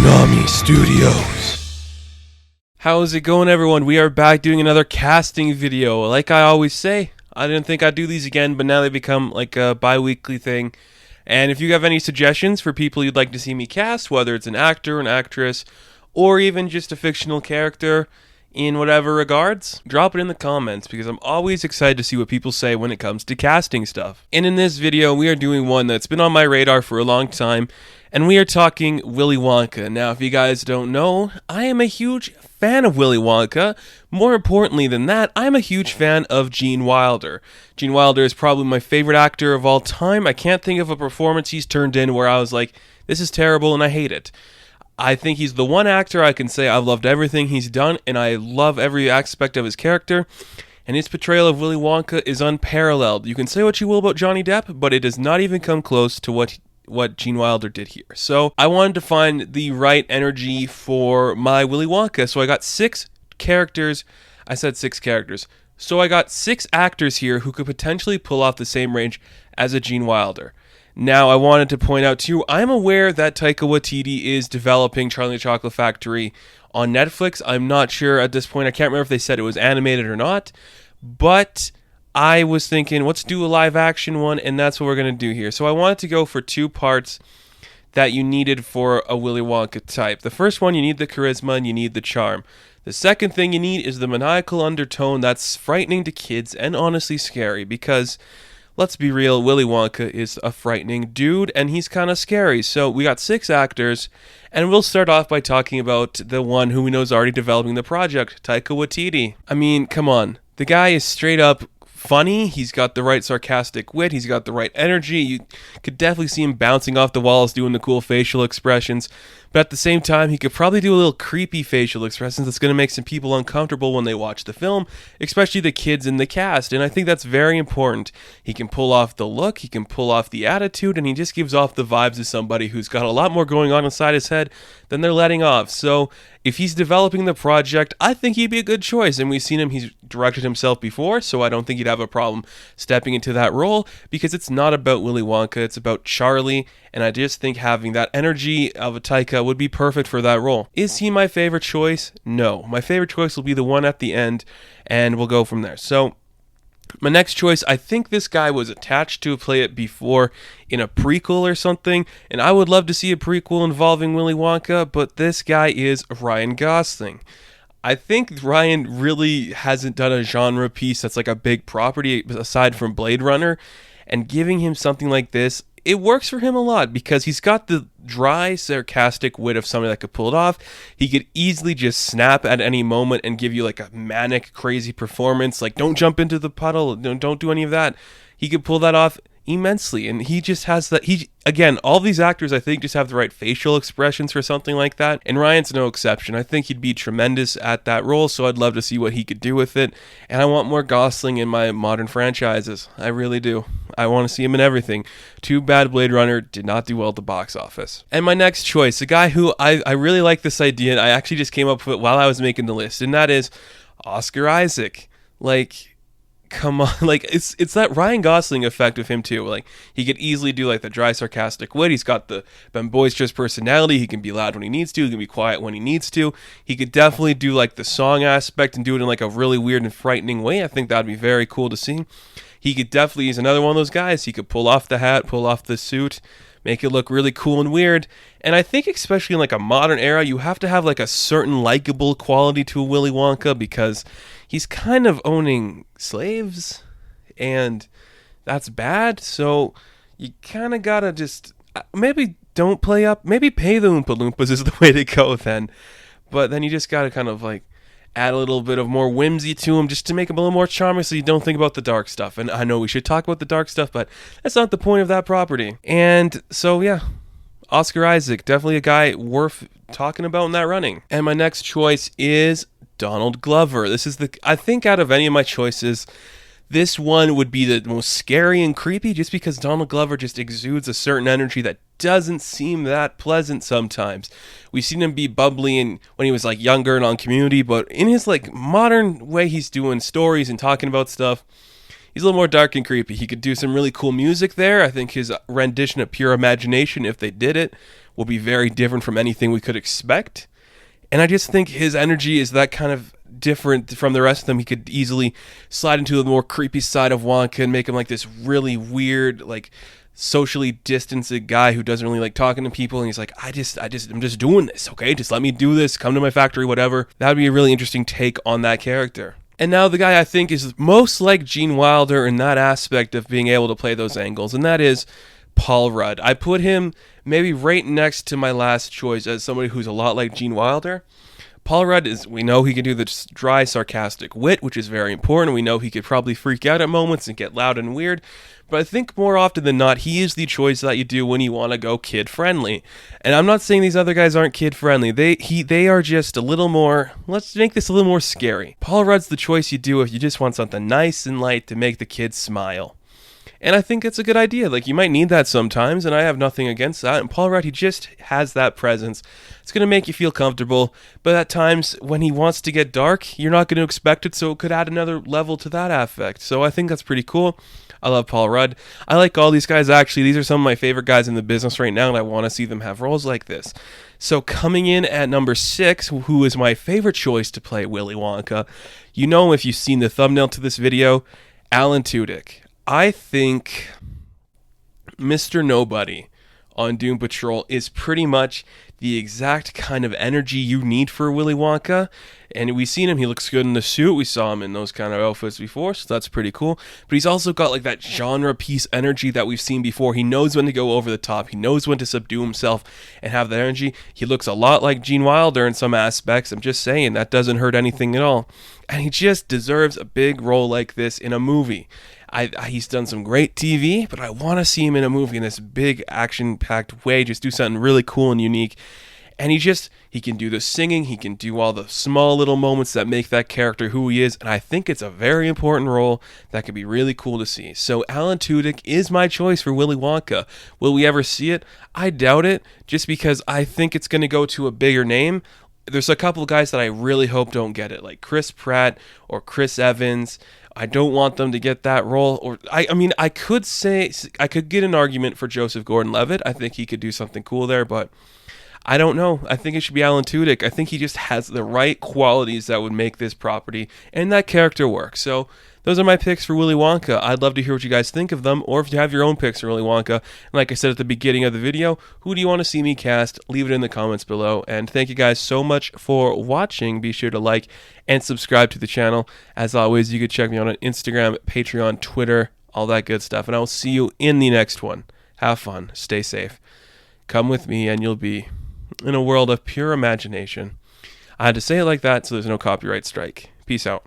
Konami Studios. How's it going, everyone? We are back doing another casting video. Like I always say, I didn't think I'd do these again, but now they become like a bi-weekly thing. And if you have any suggestions for people you'd like to see me cast, whether it's an actor, an actress, or even just a fictional character in whatever regards, drop it in the comments, because I'm always excited to see what people say when it comes to casting stuff. And in this video, we are doing one that's been on my radar for a long time, and we are talking Willy Wonka. Now, if you guys don't know, I am a huge fan of Willy Wonka. More importantly than that, I'm a huge fan of Gene Wilder. Gene Wilder is probably my favorite actor of all time. I can't think of a performance he's turned in where I was like, this is terrible and I hate it. I think he's the one actor I can say I've loved everything he's done, and I love every aspect of his character, and his portrayal of Willy Wonka is unparalleled. You can say what you will about Johnny Depp, but it does not even come close to what Gene Wilder did here. So I wanted to find the right energy for my Willy Wonka, so I got 6 characters. I said 6 characters. So I got 6 actors here who could potentially pull off the same range as a Gene Wilder. Now, I wanted to point out to you, I'm aware that Taika Waititi is developing Charlie and the Chocolate Factory on Netflix. I'm not sure at this point. I can't remember if they said it was animated or not. But I was thinking, let's do a live action one, and that's what we're going to do here. So I wanted to go for 2 parts that you needed for a Willy Wonka type. The first one, you need the charisma and you need the charm. The second thing you need is the maniacal undertone that's frightening to kids and honestly scary, because let's be real, Willy Wonka is a frightening dude, and he's kind of scary. So we got 6 actors, and we'll start off by talking about the one who we know is already developing the project, Taika Waititi. I mean, come on. The guy is straight up funny. He's got the right sarcastic wit. He's got the right energy. You could definitely see him bouncing off the walls, doing the cool facial expressions. But at the same time, he could probably do a little creepy facial expressions that's going to make some people uncomfortable when they watch the film, especially the kids in the cast. And I think that's very important. He can pull off the look, he can pull off the attitude, and he just gives off the vibes of somebody who's got a lot more going on inside his head than they're letting off. So if he's developing the project, I think he'd be a good choice. And we've seen him, he's directed himself before, so I don't think he'd have a problem stepping into that role, because it's not about Willy Wonka, it's about Charlie. And I just think having that energy of a Taika would be perfect for that role. Is he my favorite choice? No. My favorite choice will be the one at the end, and we'll go from there. So my next choice, I think this guy was attached to play it before in a prequel or something, and I would love to see a prequel involving Willy Wonka, but this guy is Ryan Gosling. I think Ryan really hasn't done a genre piece that's like a big property aside from Blade Runner, and giving him something like this, it works for him a lot because he's got the dry, sarcastic wit of somebody that could pull it off. He could easily just snap at any moment and give you like a manic, crazy performance. Like, don't jump into the puddle. Don't do any of that. He could pull that off immensely. And he just has that. Again, all these actors, I think, just have the right facial expressions for something like that. And Ryan's no exception. I think he'd be tremendous at that role, so I'd love to see what he could do with it. And I want more Gosling in my modern franchises. I really do. I want to see him in everything. Too bad Blade Runner did not do well at the box office. And my next choice, a guy who I really like this idea, and I actually just came up with it while I was making the list, and that is Oscar Isaac. Like, come on, like it's that Ryan Gosling effect with him too. Like, he could easily do like the dry, sarcastic wit. He's got the boisterous personality. He can be loud when he needs to. He can be quiet when he needs to. He could definitely do like the song aspect and do it in like a really weird and frightening way. I think that'd be very cool to see. He could definitely, he's another one of those guys. He could pull off the hat, pull off the suit, make it look really cool and weird. And I think especially in like a modern era, you have to have like a certain likable quality to a Willy Wonka, because he's kind of owning slaves, and that's bad. So you kind of gotta just, maybe don't play up, maybe pay the Oompa Loompas is the way to go then. But then you just gotta kind of like add a little bit of more whimsy to him just to make him a little more charming, so you don't think about the dark stuff. And I know we should talk about the dark stuff, but that's not the point of that property. And so, yeah, Oscar Isaac, definitely a guy worth talking about in that running. And my next choice is Donald Glover. This is I think out of any of my choices, this one would be the most scary and creepy, just because Donald Glover just exudes a certain energy that doesn't seem that pleasant sometimes. We've seen him be bubbly and when he was like younger and on Community, but in his like modern way he's doing stories and talking about stuff, He's a little more dark and creepy. He could do some really cool music there. I think his rendition of Pure Imagination, if they did it, will be very different from anything we could expect. And I just think his energy is that kind of different from the rest of them. He could easily slide into the more creepy side of Wonka and make him like this really weird, like socially distanced guy who doesn't really like talking to people, and he's like, I'm just doing this, okay? Just let me do this, come to my factory, whatever. That would be a really interesting take on that character. And now the guy I think is most like Gene Wilder in that aspect of being able to play those angles, and that is Paul Rudd. I put him maybe right next to my last choice as somebody who's a lot like Gene Wilder. Paul Rudd we know he can do the dry, sarcastic wit, which is very important. We know he could probably freak out at moments and get loud and weird. But I think more often than not, he is the choice that you do when you want to go kid-friendly. And I'm not saying these other guys aren't kid-friendly. They are just a little more, let's make this a little more scary. Paul Rudd's the choice you do if you just want something nice and light to make the kids smile. And I think it's a good idea. Like, you might need that sometimes, and I have nothing against that. And Paul Rudd, he just has that presence. It's going to make you feel comfortable, but at times, when he wants to get dark, you're not going to expect it, so it could add another level to that affect. So I think that's pretty cool. I love Paul Rudd. I like all these guys, actually. These are some of my favorite guys in the business right now, and I want to see them have roles like this. So coming in at number 6, who is my favorite choice to play Willy Wonka, you know if you've seen the thumbnail to this video, Alan Tudyk. I think Mr. Nobody on Doom Patrol is pretty much the exact kind of energy you need for Willy Wonka. And we've seen him, he looks good in the suit. We saw him in those kind of outfits before, so that's pretty cool. But he's also got like that genre piece energy that we've seen before. He knows when to go over the top. He knows when to subdue himself and have that energy. He looks a lot like Gene Wilder in some aspects. I'm just saying, that doesn't hurt anything at all. And he just deserves a big role like this in a movie. He's done some great TV, but I want to see him in a movie in this big action-packed way, just do something really cool and unique. And he can do the singing, he can do all the small little moments that make that character who he is, and I think it's a very important role that could be really cool to see. So Alan Tudyk is my choice for Willy Wonka. Will we ever see it? I doubt it, just because I think it's going to go to a bigger name. There's a couple of guys that I really hope don't get it, like Chris Pratt or Chris Evans. I don't want them to get that role. Or I mean, I could get an argument for Joseph Gordon-Levitt. I think he could do something cool there, but I don't know. I think it should be Alan Tudyk. I think he just has the right qualities that would make this property and that character work. So those are my picks for Willy Wonka. I'd love to hear what you guys think of them, or if you have your own picks for Willy Wonka. And like I said at the beginning of the video, who do you want to see me cast? Leave it in the comments below. And thank you guys so much for watching. Be sure to like and subscribe to the channel. As always, you can check me out on Instagram, Patreon, Twitter, all that good stuff. And I will see you in the next one. Have fun. Stay safe. Come with me and you'll be in a world of pure imagination. I had to say it like that so there's no copyright strike. Peace out.